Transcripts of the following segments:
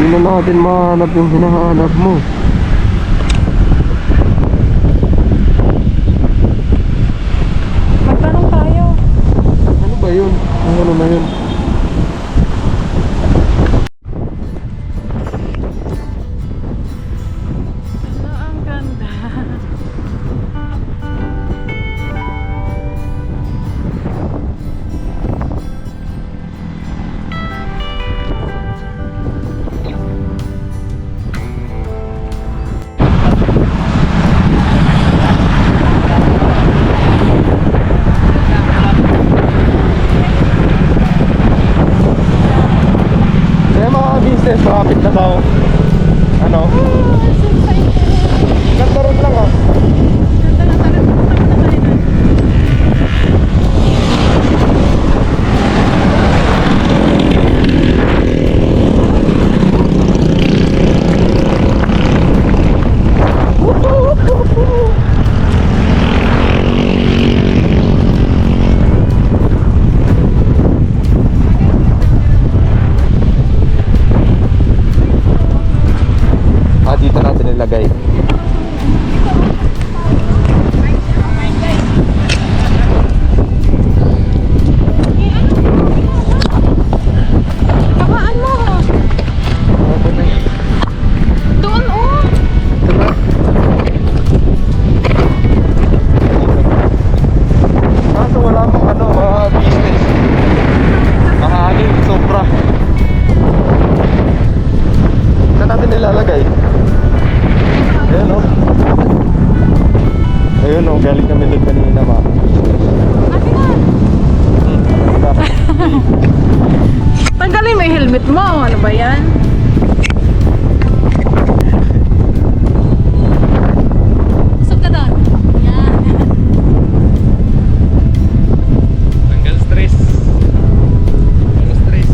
na natin mahanap yung hinahanap mo. Magtanong tayo. Ano ba yun? Ano na yun? Ano ang ganda? Kaya mga business, malapit na daw. Ano? Ganda rin lang ah. Ganda na tayo. Punta muna tayo doon. Dito natin nilagay. Kabaan mo. Doon oh. Tara. Kaso wala pang ano, mga business. Mahangin, sobra. Saan natin nilalagay? Ayun o. Ayun o, galing kami doon kanina ma. Tanggalin mo yung helmet mo. Ano ba yan? Usap ka doon. Yan. Tanggal stress. Tanggal stress.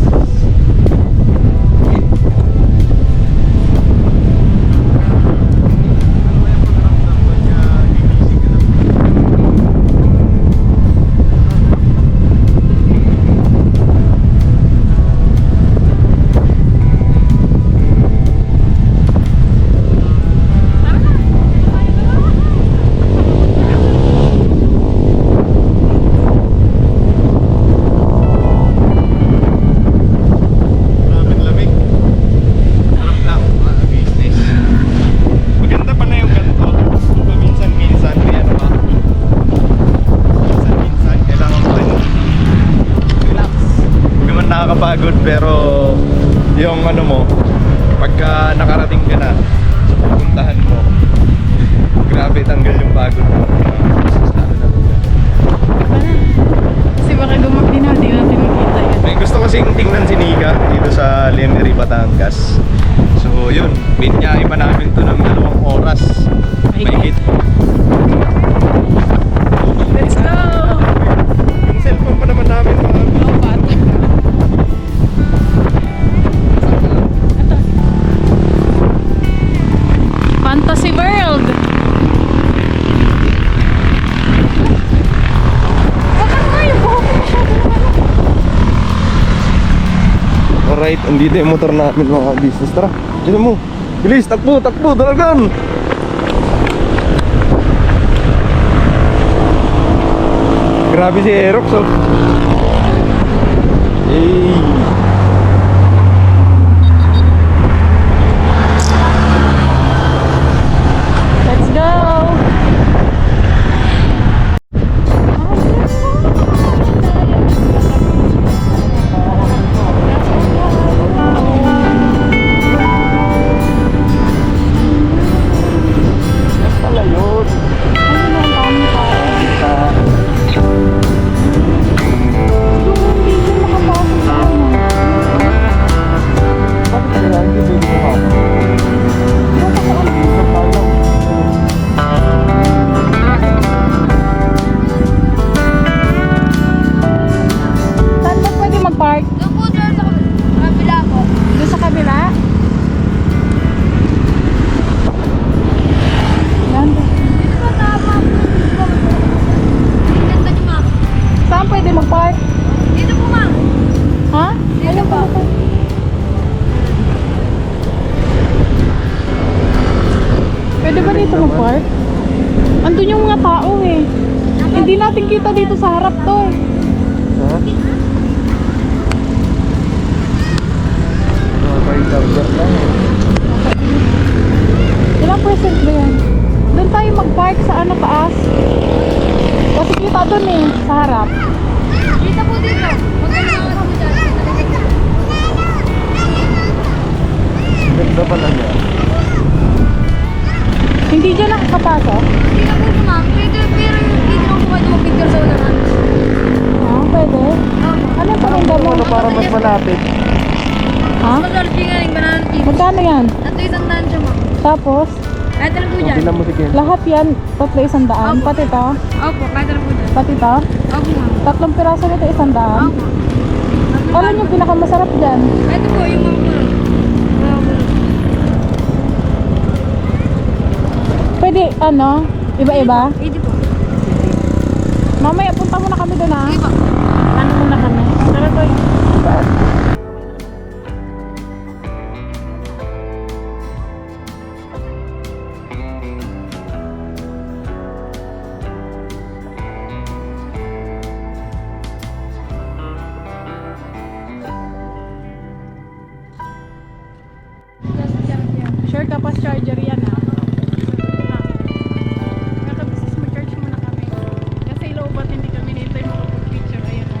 Nakakapagod pero yung ano mo, pagka nakarating ka na sa pupuntahan mo, grabe tanggal yung pagod mo. Kasi baka gumagdi na. Hindi natin makita yun. May gusto kasing tingnan si Nika dito sa Lemery, Batangas. So yun, binyahe pa namin to ng 2 oras. Mahigit. Let's go! Yung cellphone pa naman namin mga Lobat. Fantasy World. Baka nga yung buhok ko masyado naman. Alright, andito yung motor namin mga business. Tara, dito mo. Bilis, takbo, takbo, dalagan. Grabe si Aerox oh. Hey. Let's go! Pala yun. tao eh. Hindi natin kita dito sa harap to eh. Ha? May number lang eh. Ilang percent ba yan? Doon tayo mag-park sa ano taas. Kasi kita doon eh, sa harap. Dito po dito. Magkano po dyan? Ganda pala niya. Hindi dyan nakakapasok? Hindi na po ma'am. Pero hindi na po pwede mag-picture sa unahan. Ah, pwede. Ano yung paninda mo? Ano para mas malapit? Ha? Masalpi nga yung banana chips. Magkano yan? At isang daan siya ma'am. Tapos, Kahit na po dyan. Bilang mo sige. lahat yan, 300. Pati to? Opo, kahit na po dyan. Pati to? Opo ma'am. 3 piraso nito, 100. Opo. Ano yung pinakamasarap dyan? Ito po yung mga kulong. Mga kulong. Pwede, ano, iba-iba? Hindi po. Mamaya, punta muna kami doon ha. Hindi po. Ano muna kami? Tara to. Sure ka pa charger yan ha. Nakabisis mag-charge muna kami. Kasi low bat hindi kami nito yung makapag-picture. Ayun.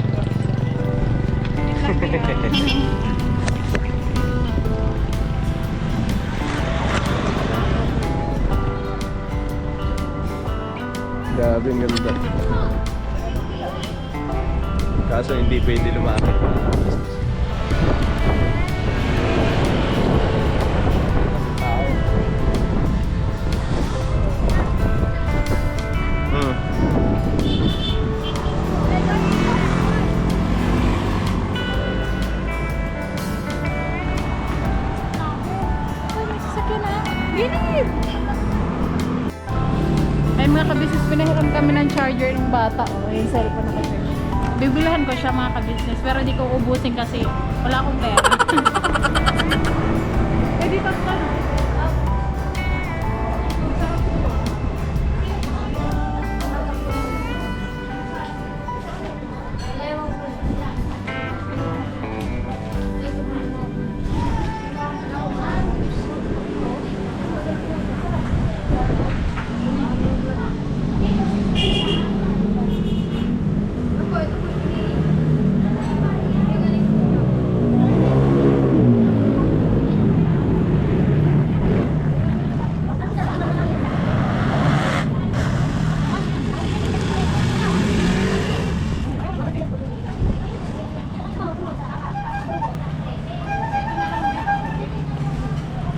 Grabe, ang ganda. Kaso hindi pwede lumapit. Ginip! Ay mga kabisnes, pinahiram kami ng charger ng bata. O, yung cellphone na kasi. Bibilahan ko siya mga kabisnes, pero di ko ubusin kasi wala akong pera. Eh, di tatlo na.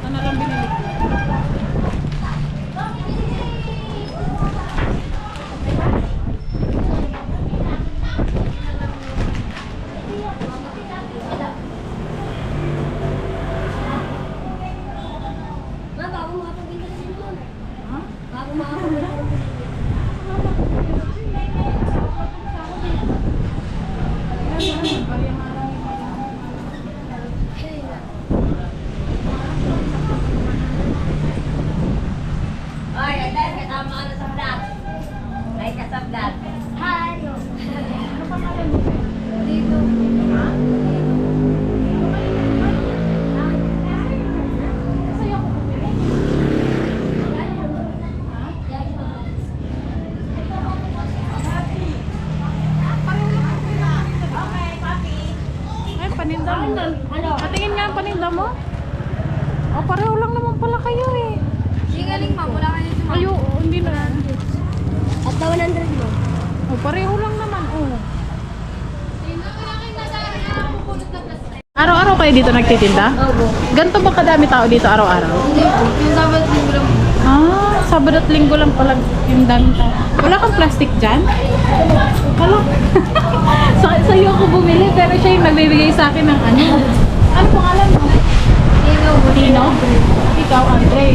Ano lang binili ko? Ma'am, bago makapagpinta sa cellphone. Ha? Bago makapagpinta sa cellphone. Oy, Eden, kasama ka na sa vlog. Ay, ka sa vlog. Hi! Ano pangalan mo? Dito. Ha? Kasi ako bumili. Ay, paninda mo. Patingin nga ang paninda mo. O, pareho lang naman pala kayo eh. Singaling ma'am, wala kayo sa Ayo, hindi na. At 100 mo. O, pareho lang naman. O. Araw-araw kayo dito nagtitinda? Opo. Ganito ba kadami tao dito araw-araw? Hindi po. Yung sabat linggo lang po. Ah, Sabado at Linggo lang pala yung daming tao. Wala kang plastic dyan? Wala. Sa iyo ako bumili pero siya yung nagbibigay sa akin ng ano. Ano pangalan mo? Tino po. Tino? Ikaw, Andre.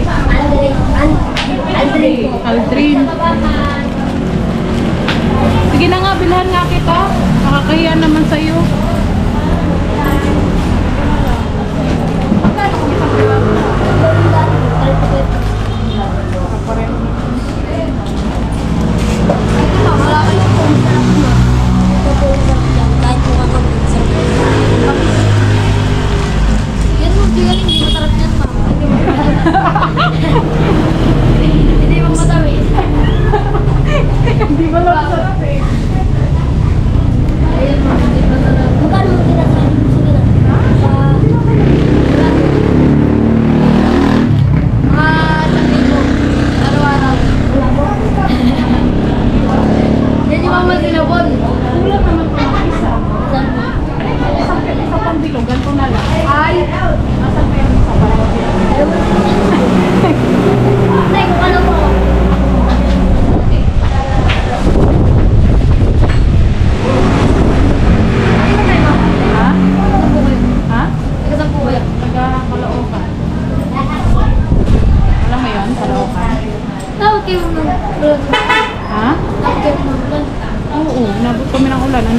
Aldrin. Aldrin. Sige na nga, bilhan nga kita. Nakakahiya naman sa iyo. Magkano kung isang bilhan?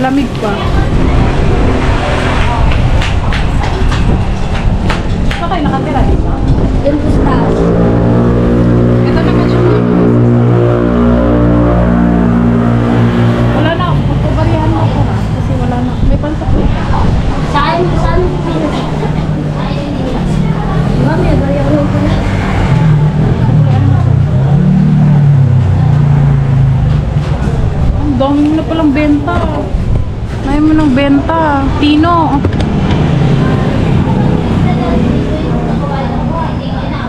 Malamig pa. Saan kayo nakatira dito? Yung pusta. Ito naman siya mga wala na, pagpabarihan mo ko ha. Kasi wala na, may pansak na. Saan Pilipinas? Diba, may bariya ko pala. Ang dami mo na palang benta. May mo ng benta. Tino.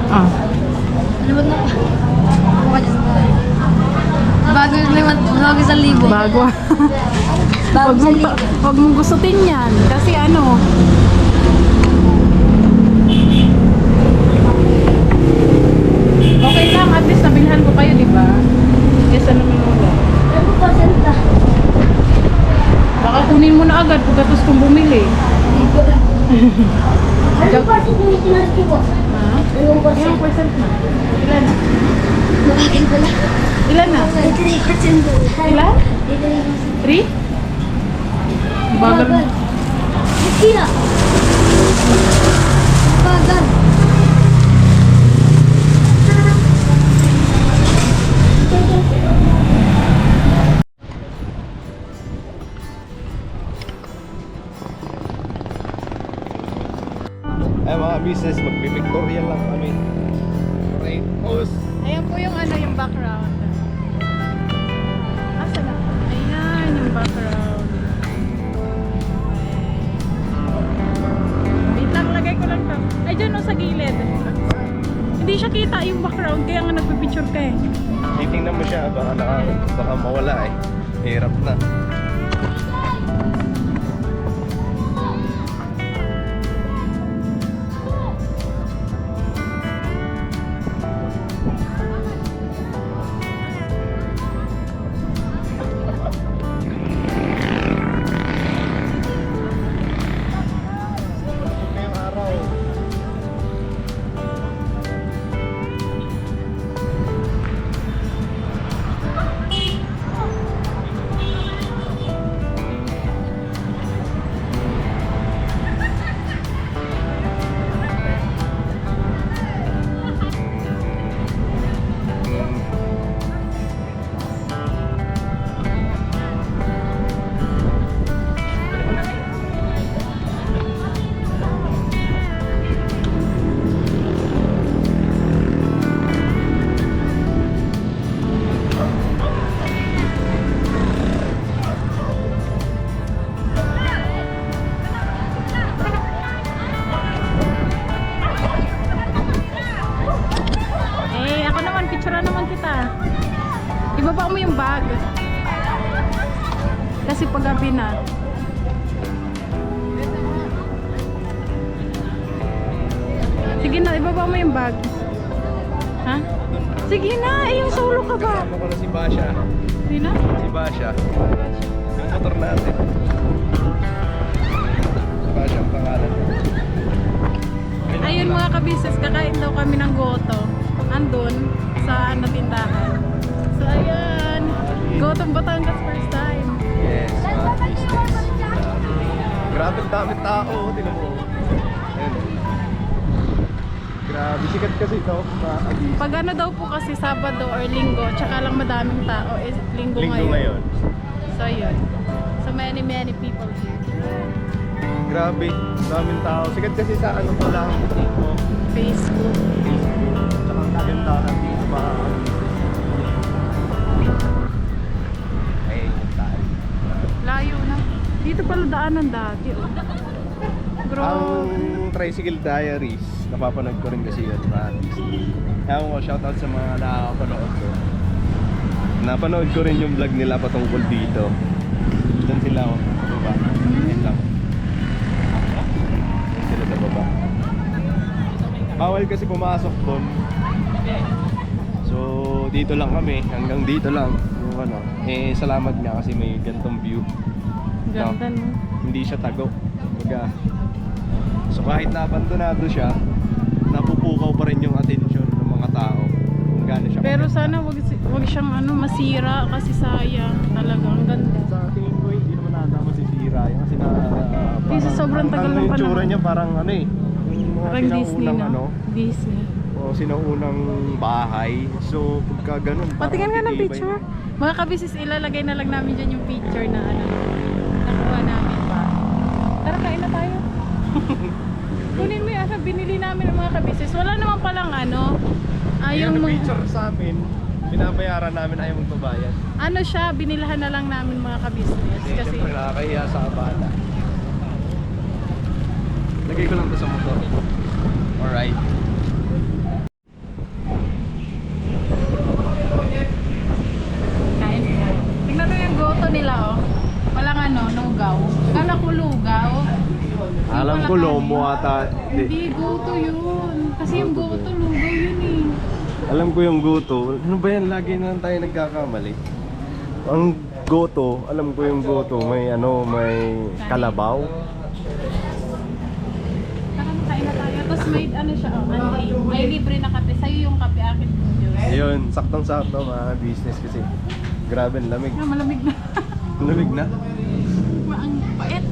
Ah. Limot na pa. Bago yung limot, bago sa libo. Bago. Bago Wag sa mong, libo. wag mong gustutin yan. Kasi ano. Okay lang. At least nabilhan ko kayo, di ba? Yes, ano naman wala. Ano pa, senta? Baka kunin mo na agad pagkatos kong bumili. Ano pa sa Pilipinas ko? Ha? Anong percent? Ilang percent na? Ilan na? Bakit pala? Ilan na? 83%. Ilan? 83%. 3? Bagal. Kaya. Bagal. Ay mga business, magpipictorial lang kami. Right, post. Ayan po yung ano, yung background. Asa na? Ayan, yung background. Wait lang, lagay ko lang to. Ay, dyan o, sa gilid. Hindi siya kita yung background, kaya nga nagpipicture ka eh. Titingnan mo siya, baka mawala eh. Hirap na. Ngayong araw. Eh, ako naman, picturean naman kita. Ibaba mo yung bag. Kasi paggabi na. Sige na, ibaba mo yung bag. Ha? Sige na, eh, yung solo ka ba? Kasama ko na si Basha. Hindi na? Si Basha. Yung motor natin. Basha ang pangalan. Ayun mga kabisis, kakain daw kami ng goto. Andun, sa ano, tindahan. So ayan, Gotong Batangas first time. Yes, mga business. Grabe ang dami tao, tingnan mo. Ayun. Grabe, sikat kasi ito, mga kabis. Pag ano daw po kasi Sabado or Linggo, tsaka lang madaming tao, is Linggo Linggo ngayon. So yun. So many people here. Grabe, daming tao. Sikat kasi sa ano to lang, dito. Facebook. Facebook. Tsaka ang kagandahan dito ba? Ay, tayo. Layo na. Dito pala daanan dati. Oh. Bro. Ang Tricycle Diaries, napapanood ko rin kasi yun, Matis. Ewan ko, shoutout sa mga nakakapanood ko. Napanood ko rin yung vlog nila patungkol dito. Doon sila, oh, sa baba. Yan lang. Doon sila sa baba. Bawal kasi pumasok doon. So, dito lang kami, hanggang dito lang. Yung ano, eh, salamat nga kasi may gantong view. Ganda no. Hindi siya tago. Kumbaga, so kahit na-abandonado siya, napupukaw pa rin yung atensyon ng mga tao kung gaano siya. Pero sana wag siyang ano masira kasi sayang talaga ang ganda. Sa tingin ko hindi naman nadama nasisira yun kasi na Kasi sobrang tagal ng yung tsura panahon. niya parang ano eh, yung mga Parang Disney, sinaunang no? ano, Disney. o sinaunang bahay. So pagka ganun, parang Patingin nga ng matitibay. picture. Mga kabisis, ilalagay na lang namin dyan yung picture na ano, nakuha namin pa. Tara, kain na tayo. Kunin mo yung asa, binili namin ng mga kabisis. Wala naman palang ano, Ayun, yung yung mga, picture sa amin, binabayaran namin, ayaw magbabayad. ano siya, binilhan na lang namin mga kabusiness. Kasi Kasi, syempre nakakahiya sa abala. Lagay ko lang to sa motor. Alright. kain mo. Tingnan mo yung goto nila, oh. Walang ano, lugaw. Kala ko lugaw. Alam ko lomo ata. Hindi, goto yun. Kasi yung goto, lugaw yun eh. Alam ko yung goto. Ano ba yan? Lagi na lang tayo nagkakamali. Ang goto, alam ko yung goto. May ano, may kalabaw. Saka kain na tayo. Tapos may ano siya, oh, unli. May libre na kape. Sa'yo yung kape, akin yung juice. Ayun, saktong-sakto mga business kasi. Grabe, ang lamig. Ah, malamig na. Lamig na. Ang pait.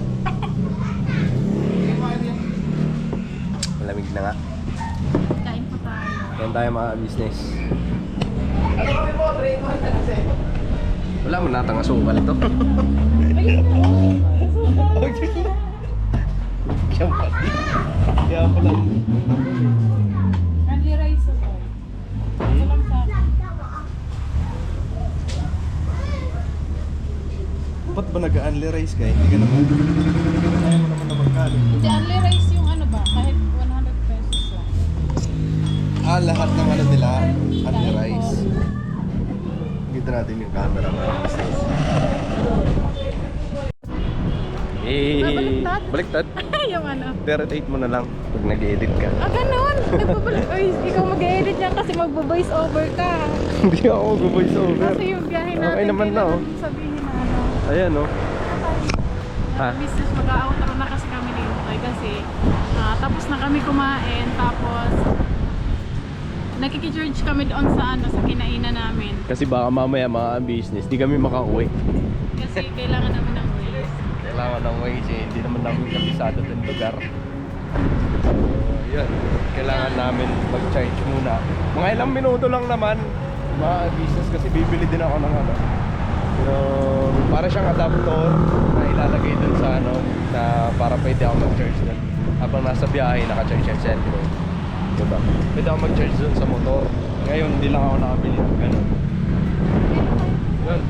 Malamig na nga. Kain po tayo. Yan tayo mga business. Wala mo natang asukal ito. Ayun na, oh. Kaya pala. Kaya pala. Only rice ako. Ito lang sa akin. Ba't ba nag-unli rice ka? Hindi ka naman. Ayaw mo naman na magkali. Hindi, only rice yung ano ba? Kahit 100 pesos lang. Lahat ng ano nila, unli rice. Gita natin yung camera mga business. Baliktad? Baliktad. Yung ano. Rotate mo na lang pag nag-edit ka. Ah, ganun. Nagbabalik. Oy, ikaw mag-edit yan kasi mag-voice over ka. Hindi ako mag-voice over. Kasi yung biyahe natin. Okay naman na, oh. kailangan sabihin na ano. Ayan oh. Ha? Business, mag-outro na kasi kami ni Utoy kasi tapos na kami kumain. Tapos nakikicharge kami doon sa ano, sa kinainan namin. Kasi baka mamaya mga business, di kami makauwi. Kasi kailangan namin ng ways. Kailangan ng ways eh, hindi naman namin kabisado ng lugar. So, yun. Kailangan namin mag-charge muna. Mga ilang minuto lang naman, mga business, kasi bibili din ako ng ano. Pero, para siyang adapter na ilalagay dun sa ano, na para pwede ako mag-charge dun. Habang nasa biyahe, naka-charge yung cellphone. Diba? Pwede ako mag-charge dun sa motor. Ngayon, hindi lang ako nakabili ng ganun. Yun.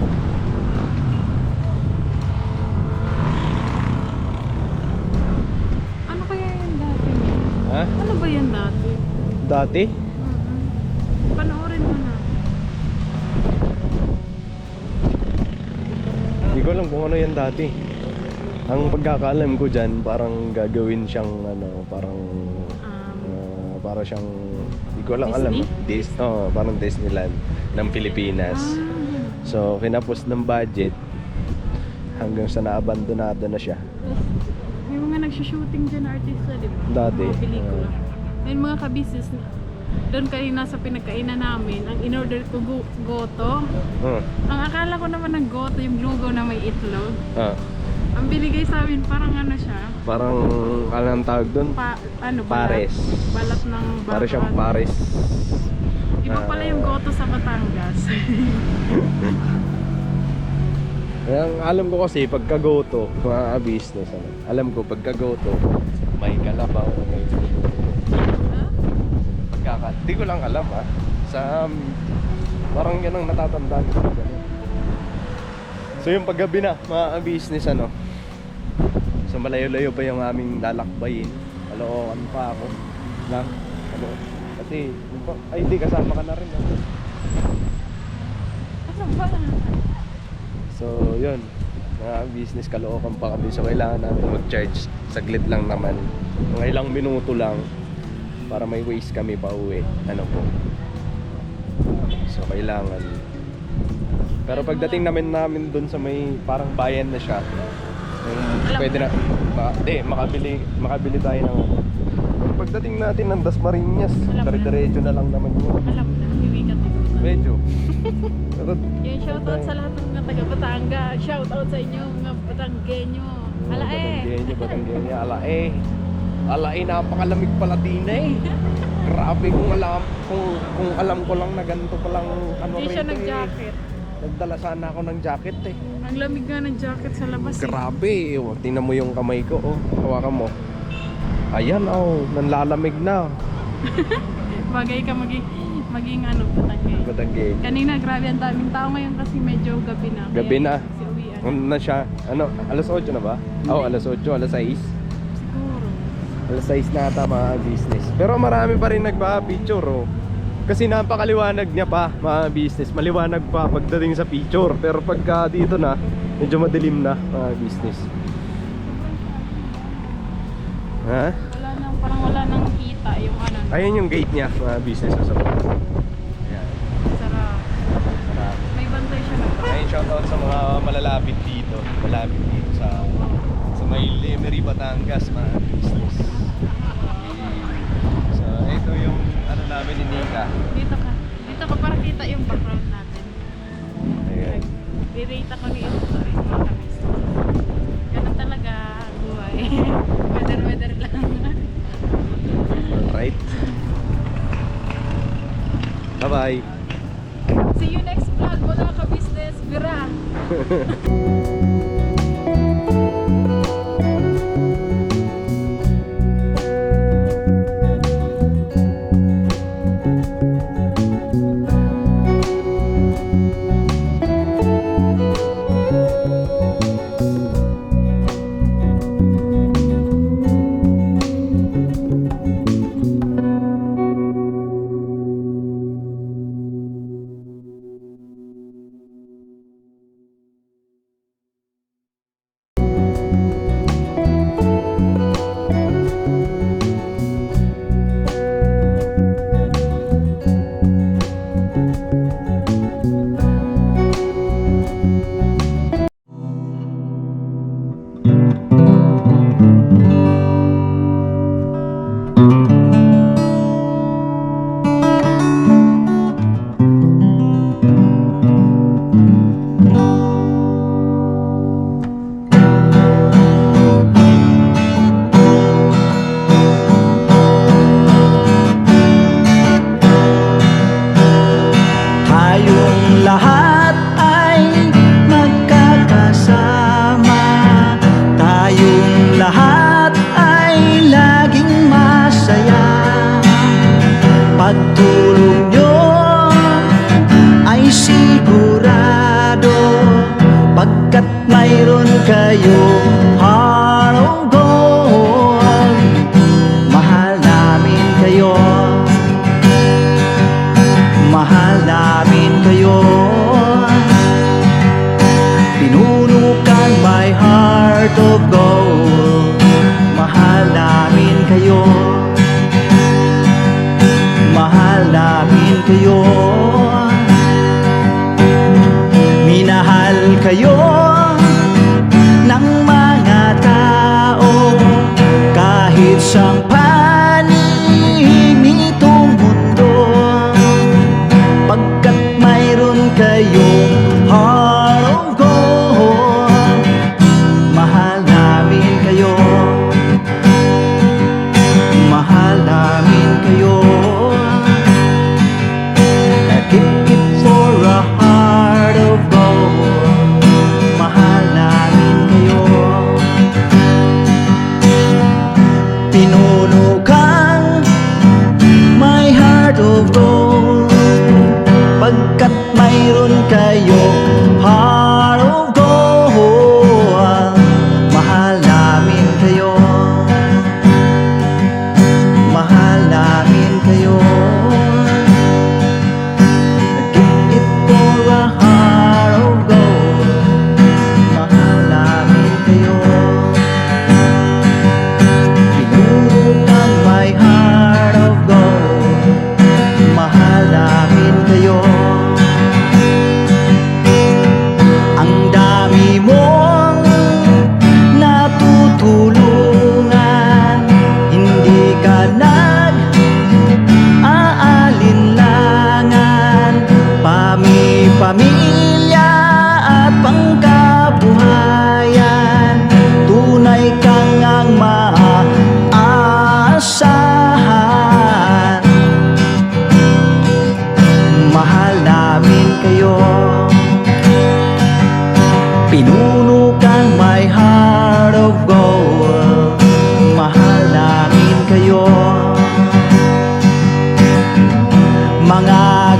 Ano kaya yung dati niya? Ha? Ano ba yan dati? Dati? Panoorin mo na. Hindi ko alam kung ano yan dati. Ang pagkakaalam ko dyan, parang gagawin siyang ano, parang para siyang, hindi ko lang alam. Parang Disneyland ng Pilipinas. So, kinapos ng budget hanggang sa naabandonado na siya. May mga nagsushooting dyan na artista, di ba? Dati. Mga pelikula. May mga kabisis na doon kanina sa pinagkainan namin, ang in-order ko goto. Ang akala ko naman ng goto, yung lugaw na may itlog. Ang binigay sa amin, parang ano siya? Parang, anong tawag doon? Pares. Balat ng baka. Para siyang pares. Iba pala yung goto sa Batangas. Ang alam ko kasi, pagka-goto, mga business, ano, alam ko, pagka-goto, may kalabaw, may hindi ko lang alam sa parang yan ang natatandaan ko. So yung paggabi na mga business ano, so malayo-layo pa yung aming lalakbayin. Kalookan pa ako na ano, kasi ay hindi kasama ka na rin Asan ba? So yun, mga business, Caloocan pa kami, so kailangan namin mag-charge saglit lang naman, mga ilang minuto lang para may ways kami pa uwi. Ano po, so kailangan. Pero pagdating namin dun sa may parang bayan na siya, pwede na makabili tayo ng pagdating natin ng Dasmariñas, dire-diretso na lang naman yun. Alam na, hindi ka Medyo. Pero yung shoutout sa lahat ng mga taga Batangas. Shoutout sa inyo mga Batanggenyo. Batanggenyo, Alae. Alae, napakalamig pala din eh. Grabe kung alam ko lang na ganito palang ano Hindi siya rito nag-jacket. Nagdala sana ako ng jacket eh. Ang lamig nga ng jacket sa labas eh. Grabe, oh, tingnan mo yung kamay ko, oh. Hawakan mo. Ayan, oh, nanlalamig na. Bagay ka maging ano, Batanggenyo. Batanggenyo. Kanina grabe ang daming tao ngayon kasi medyo gabi na. Kaya Gabi na. Si uwian. Ano na siya? Ano, alas 8 na ba? Oo, alas 8, alas 6. Siguro. Alas 6 na ata mga business. Pero marami pa rin nagpa-picture, oh. Kasi napakaliwanag niya pa, mga business. Maliwanag pa pagdating sa picture. Pero pagka dito na, medyo madilim na, mga business. Ha? Parang wala nang kita yung ano. Ayan yung gate niya, mga business. Sa ayan. Sarap. Sarap. May bantay siya na. Ayun, shoutout sa mga malalapit dito. Malapit dito sa may Lemery, Batangas, mga business. So, ito yung ano namin ni Nika. Dito ka. Dito ka para kita yung background natin. Ayan. I-rate ako ni ito. Sorry, mga kamis. Ganun talaga ang buhay. Weather lang. Alright. Bye-bye. See you next vlog mga ka-business. Bira!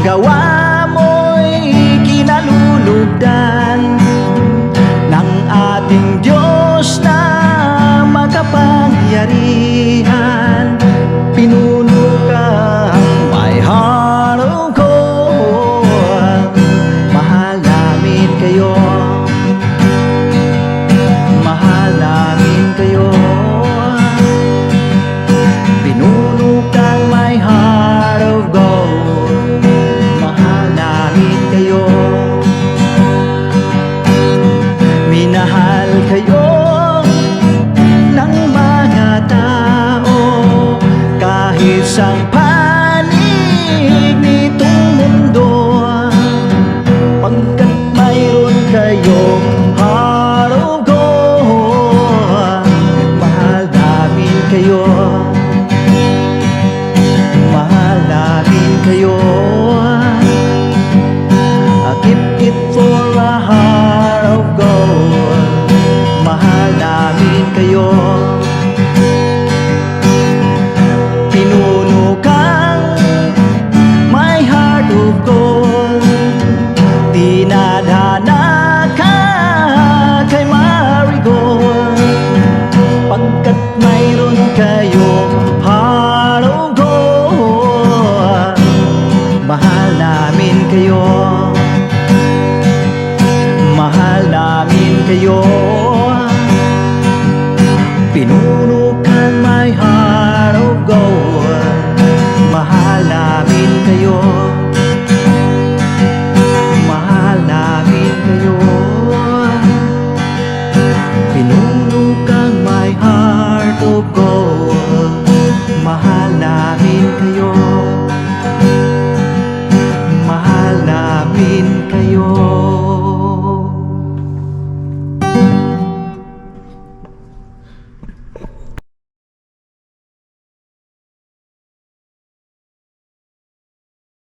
gawa mo'y kinalulugdan ng ating Diyos na makapangyarihan. Pinuno kang my heart of gold. Mahal namin kayo, mahal namin kayo. Pinuno kang my heart of gold. Mahal namin kayo, minahal kayo ng mga tao kahit sa panig nitong mundo, pagkat mayroon kayong heart of gold. Mahal namin kayo, mahal namin kayo. I keep it for a heart of gold. Mahal namin kayo. Pinuno kang my heart of gold. Dinadhana ka kay Marigold, pagkat mayroon kayong heart of gold. Mahal namin kayo, mahal namin kayo.